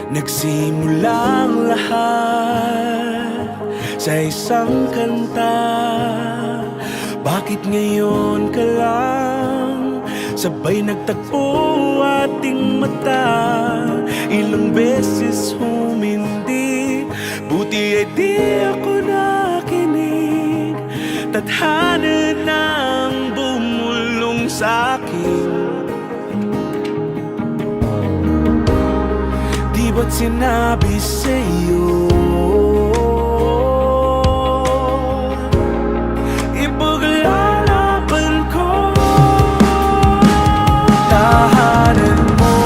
Nagsimulang lahat sa isang kanta. Bakit ngayon ka lang sabay nagtagpo ating mata? Ilang beses humindi, buti ay di ako nakinig. Tadhana nang bumulong sa'kin. Di ba't sinabi sa'yo ipaglalaban ko? Tahanan mo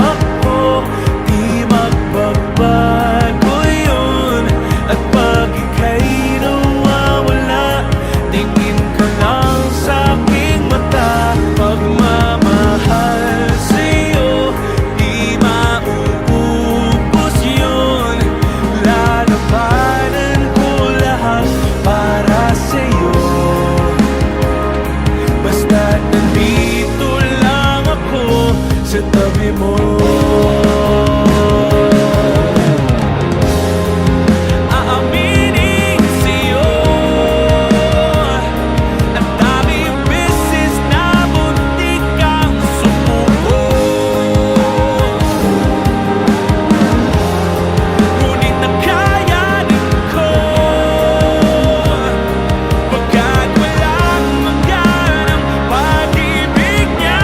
ako, di magbabago yun. At pag ika'y nawawala, tingin ka lang sa'king mata. Pagmamahal sa'yo, di mauubos yun. Lalabanan ko lahat para sa'yo. Basta't nandito lang ako sa tabi mo. Aaminin sa'yo, ang daming beses na muntik kang sumuko. Ngunit nakayanin ko, pagkat walang maganang pag-ibig niya.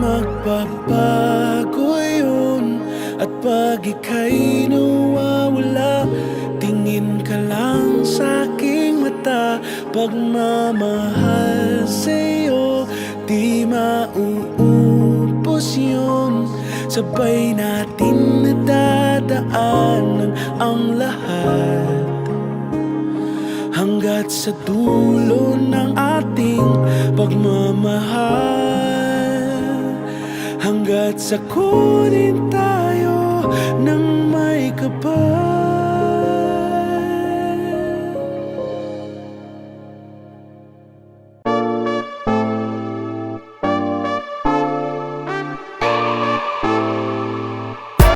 Magbabago yun. At pag ika'y nawawala, tingin ka lang sa'king mata. Pagmamahal sa'yo, di mauubos yun. Sabay natin nadadaanan ang lahat, hanggat sa dulo ng ating pagmamahal. Hanggat sa kunin tayo ng may kapal.